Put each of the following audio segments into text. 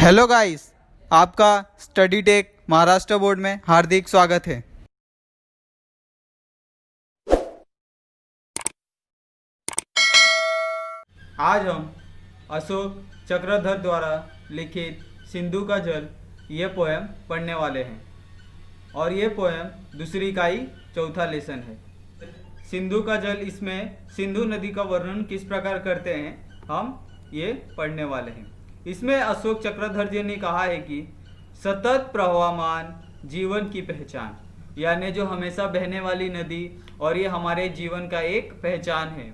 Hello guys, आपका study take Maharashtra board में हार्दिक स्वागत है। आज हम अशोक चक्रधर द्वारा लिखित सिंधु का जल ये पोएम पढ़ने वाले हैं और ये पोएम दूसरी इकाई चौथा लेसन है। सिंधु का जल, इसमें सिंधु नदी का वर्णन किस प्रकार करते हैं हम ये पढ़ने वाले हैं। इसमें अशोक चक्रधर जी ने कहा है कि सतत प्रवाहमान जीवन की पहचान, यानी जो हमेशा बहने वाली नदी, और ये हमारे जीवन का एक पहचान है।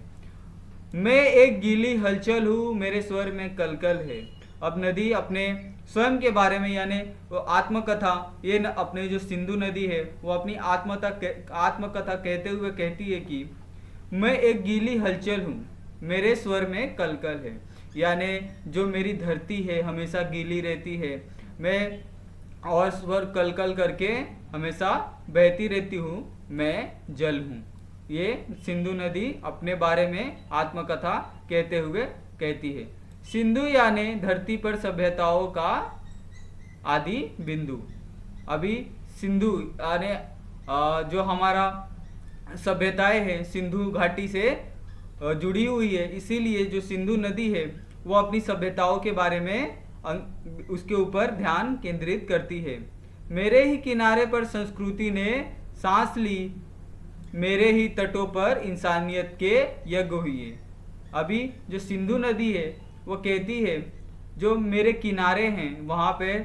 मैं एक गीली हलचल हूँ, मेरे स्वर में कलकल है। अब नदी अपने स्वयं के बारे में, यानी वो आत्मकथा, ये अपने जो सिंधु नदी है वो अपनी आत्मकथा कहते हुए कहती है कि मैं एक गीली हलचल हूँ, मेरे स्वर में कलकल है। यानी जो मेरी धरती है हमेशा गीली रहती है, मैं और स्वर कलकल करके हमेशा बहती रहती हूँ, मैं जल हूँ। ये सिंधु नदी अपने बारे में आत्मकथा कहते हुए कहती है। सिंधु यानी धरती पर सभ्यताओं का आदि बिंदु। अभी सिंधु यानी जो हमारा सभ्यताएं हैं सिंधु घाटी से जुड़ी हुई है, इसीलिए जो सिंधु नदी है वो अपनी सभ्यताओं के बारे में उसके ऊपर ध्यान केंद्रित करती है। मेरे ही किनारे पर संस्कृति ने सांस ली, मेरे ही तटों पर इंसानियत के यज्ञ हुए। अभी जो सिंधु नदी है वो कहती है जो मेरे किनारे हैं वहाँ पे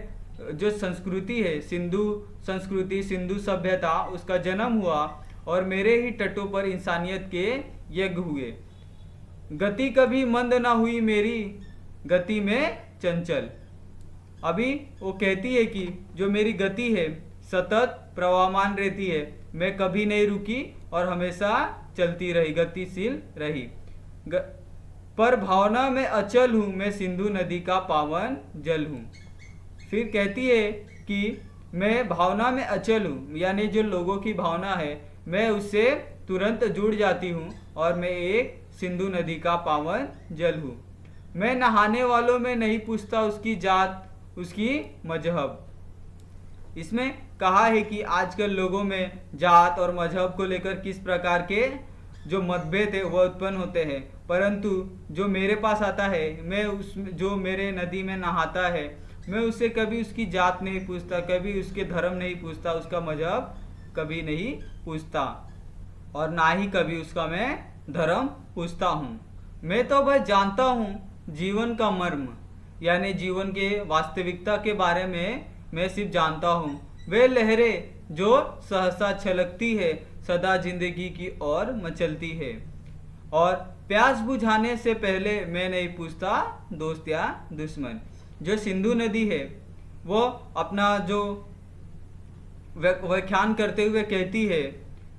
जो संस्कृति है, सिंधु संस्कृति, सिंधु सभ्यता, उसका जन्म हुआ और मेरे ही तटों पर इंसानियत के यज्ञ हुए। गति कभी मंद ना हुई मेरी, गति में चंचल। अभी वो कहती है कि जो मेरी गति है सतत प्रवाहमान रहती है, मैं कभी नहीं रुकी और हमेशा चलती रही, गतिशील रही। पर भावना में अचल हूँ, मैं सिंधु नदी का पावन जल हूँ। फिर कहती है कि मैं भावना में अचल हूँ, यानी जो लोगों की भावना है मैं उससे तुरंत जुड़ जाती हूँ और मैं एक सिंधु नदी का पावन जल हूँ। मैं नहाने वालों में नहीं पूछता उसकी जात, उसकी मजहब। इसमें कहा है कि आजकल लोगों में जात और मजहब को लेकर किस प्रकार के जो मतभेद है वह उत्पन्न होते हैं, परंतु जो मेरे पास आता है, मैं उस जो मेरे नदी में नहाता है, मैं उससे कभी उसकी जात नहीं पूछता, कभी उसके धर्म नहीं पूछता, उसका मजहब कभी नहीं पूछता और ना ही कभी उसका मैं धर्म पूछता हूँ। मैं तो बस जानता हूँ जीवन का मर्म, यानी जीवन के वास्तविकता के बारे में मैं सिर्फ जानता हूँ। वे लहरें जो सहसा छलकती है, सदा जिंदगी की ओर मचलती है। और प्यास बुझाने से पहले मैं नहीं पूछता दोस्त या दुश्मन। जो सिंधु नदी है वो अपना जो व्याख्यान करते हुए कहती है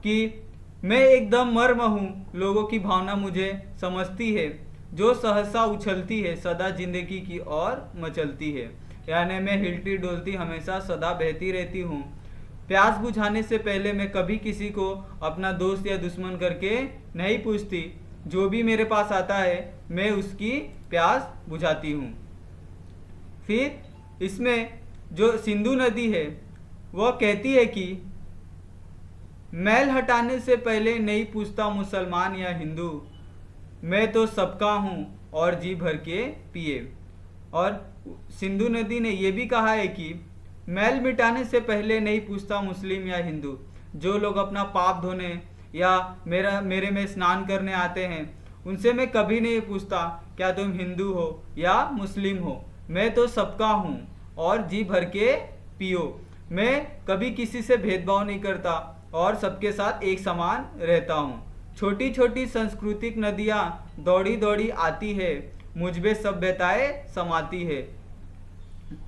कि मैं एकदम मर्म हूँ, लोगों की भावना मुझे समझती है, जो सहसा उछलती है, सदा जिंदगी की ओर मचलती है। यानी मैं हिलती डोलती हमेशा सदा बहती रहती हूँ। प्यास बुझाने से पहले मैं कभी किसी को अपना दोस्त या दुश्मन करके नहीं पूछती, जो भी मेरे पास आता है मैं उसकी प्यास बुझाती हूँ। फिर इसमें जो सिंधु नदी है वह कहती है कि मैल हटाने से पहले नहीं पूछता मुसलमान या हिंदू, मैं तो सबका हूँ और जी भर के पिए। और सिंधु नदी ने यह भी कहा है कि मैल मिटाने से पहले नहीं पूछता मुस्लिम या हिंदू। जो लोग अपना पाप धोने या मेरे में स्नान करने आते हैं उनसे मैं कभी नहीं पूछता क्या तुम हिंदू हो या मुस्लिम हो, मैं तो सबका हूँ और जी भर के पियो। मैं कभी किसी से भेदभाव नहीं करता और सबके साथ एक समान रहता हूँ। छोटी छोटी सांस्कृतिक नदियाँ दौड़ी दौड़ी आती है, मुझ में सभ्यताएं समाती है।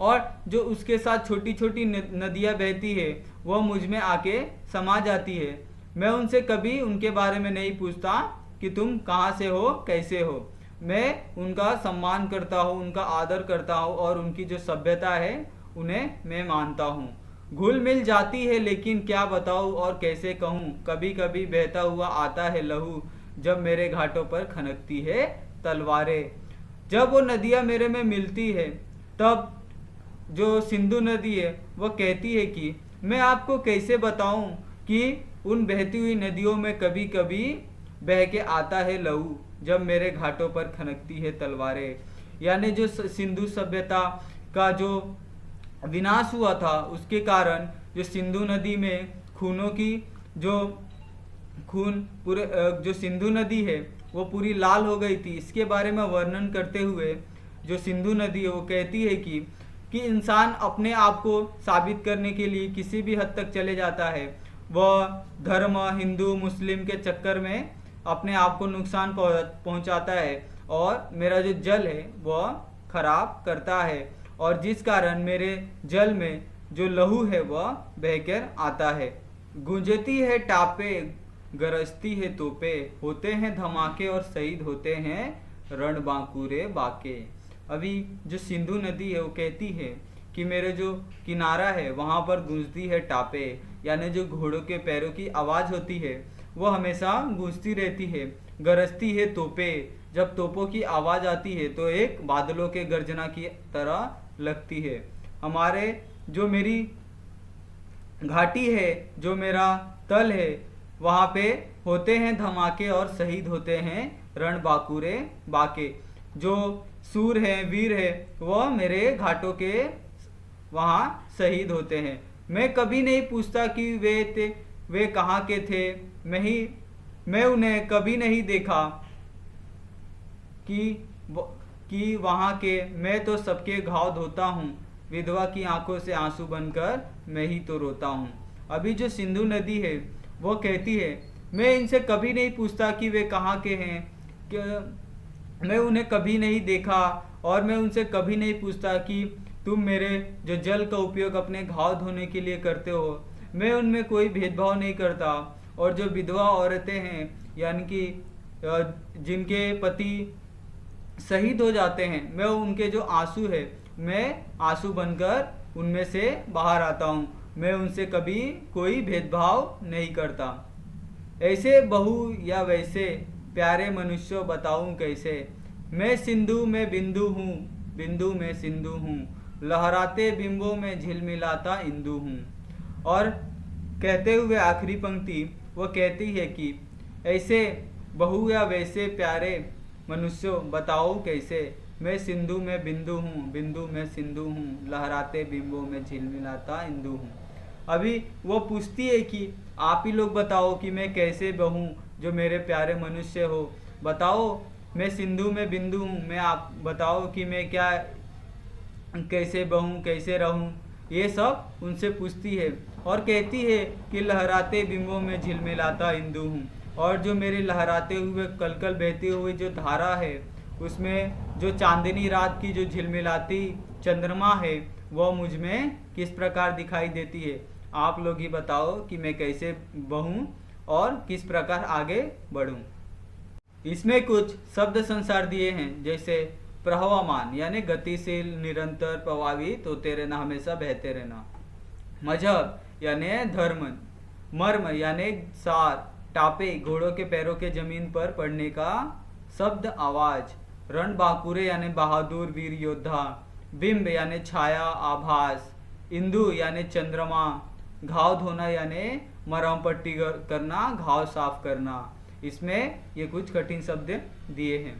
और जो उसके साथ छोटी छोटी नदियाँ बहती है वह मुझ में आके समा जाती है। मैं उनसे कभी उनके बारे में नहीं पूछता कि तुम कहाँ से हो, कैसे हो। मैं उनका सम्मान करता हूँ, उनका आदर करता हूँ और उनकी जो सभ्यता है उन्हें मैं मानता हूँ। घुल मिल जाती है लेकिन क्या बताऊँ और कैसे कहूँ, कभी कभी बहता हुआ आता है लहू, जब मेरे घाटों पर खनकती है तलवारें। जब वो नदियाँ मेरे में मिलती है तब जो सिंधु नदी है वह कहती है कि मैं आपको कैसे बताऊं कि उन बहती हुई नदियों में कभी कभी बह के आता है लहू, जब मेरे घाटों पर खनकती है तलवारें। यानी जो सिंधु सभ्यता का जो विनाश हुआ था उसके कारण जो सिंधु नदी में खूनों की जो खून पूरे जो सिंधु नदी है वो पूरी लाल हो गई थी। इसके बारे में वर्णन करते हुए जो सिंधु नदी है वो कहती है कि इंसान अपने आप को साबित करने के लिए किसी भी हद तक चले जाता है। वह धर्म हिंदू मुस्लिम के चक्कर में अपने आप को नुकसान पहुंचाता है और मेरा जो जल है वह खराब करता है, और जिस कारण मेरे जल में जो लहू है वह बहकर आता है। गूंजती है टापे गरजती है तोपे, होते हैं धमाके और शहीद होते हैं रणबांकुरे बाके। अभी जो सिंधु नदी है वो कहती है कि मेरे जो किनारा है वहाँ पर गूंजती है टापे, यानी जो घोड़ों के पैरों की आवाज़ होती है वो हमेशा गूंजती रहती है। गरजती है तोपे, जब तोपों की आवाज़ आती है तो एक बादलों के गर्जना की तरह लगती है। हमारे जो मेरी घाटी है, जो मेरा तल है, वहाँ पे होते हैं धमाके और शहीद होते हैं रणबांकुरे बाके। जो सूर हैं वीर है वह मेरे घाटों के वहाँ शहीद होते हैं। मैं कभी नहीं पूछता कि वे कहाँ के थे, मैं उन्हें कभी नहीं देखा कि वहाँ के। मैं तो सबके घाव धोता हूँ, विधवा की आंखों से आंसू बनकर मैं ही तो रोता हूँ। अभी जो सिंधु नदी है वो कहती है मैं इनसे कभी नहीं पूछता कि वे कहाँ के हैं, कि मैं उन्हें कभी नहीं देखा, और मैं उनसे कभी नहीं पूछता कि तुम मेरे जो जल का उपयोग अपने घाव धोने के लिए करते हो। मैं उनमें कोई भेदभाव नहीं करता। और जो विधवा औरतें हैं यानी कि जिनके पति शहीद हो जाते हैं, मैं उनके जो आंसू है मैं आंसू बनकर उनमें से बाहर आता हूँ। मैं उनसे कभी कोई भेदभाव नहीं करता। ऐसे बहू या वैसे प्यारे मनुष्यों बताऊं कैसे, मैं सिंधु में बिंदु हूँ, बिंदु में सिंधु हूँ, लहराते बिंबों में झिलमिलाता इंदु हूँ। और कहते हुए आखिरी पंक्ति वो कहती है कि ऐसे बहू या वैसे प्यारे मनुष्यों बताओ कैसे, मैं सिंधु में बिंदु हूँ, बिंदु में सिंधु हूँ, लहराते बिंबों में झिलमिलाता इंदु हूँ। अभी वो पूछती है कि आप ही लोग बताओ कि मैं कैसे बहूँ जो मेरे प्यारे मनुष्य हो, बताओ मैं सिंधु में बिंदु हूँ, मैं आप बताओ कि मैं क्या कैसे बहूँ कैसे रहूँ, ये सब उनसे पूछती है। और कहती है कि लहराते बिंबों में झिलमिलाता इंदु हूँ, और जो मेरे लहराते हुए कलकल बहती हुई जो धारा है उसमें जो चांदनी रात की जो झिलमिलाती चंद्रमा है वह मुझ में किस प्रकार दिखाई देती है। आप लोग ही बताओ कि मैं कैसे बहूँ और किस प्रकार आगे बढ़ूँ। इसमें कुछ शब्द संसार दिए हैं, जैसे प्रवाहमान यानी गतिशील निरंतर प्रभावित होते रहना, हमेशा बहते रहना। मजहब यानी धर्म, मर्म यानी सार, टापे घोड़ों के पैरों के जमीन पर पड़ने का शब्द आवाज, रणबांकुरे यानी बहादुर वीर योद्धा, बिंब यानी छाया आभास, इंदु यानी चंद्रमा, घाव धोना यानी मरहम पट्टी करना, घाव साफ करना। इसमें ये कुछ कठिन शब्द दिए हैं।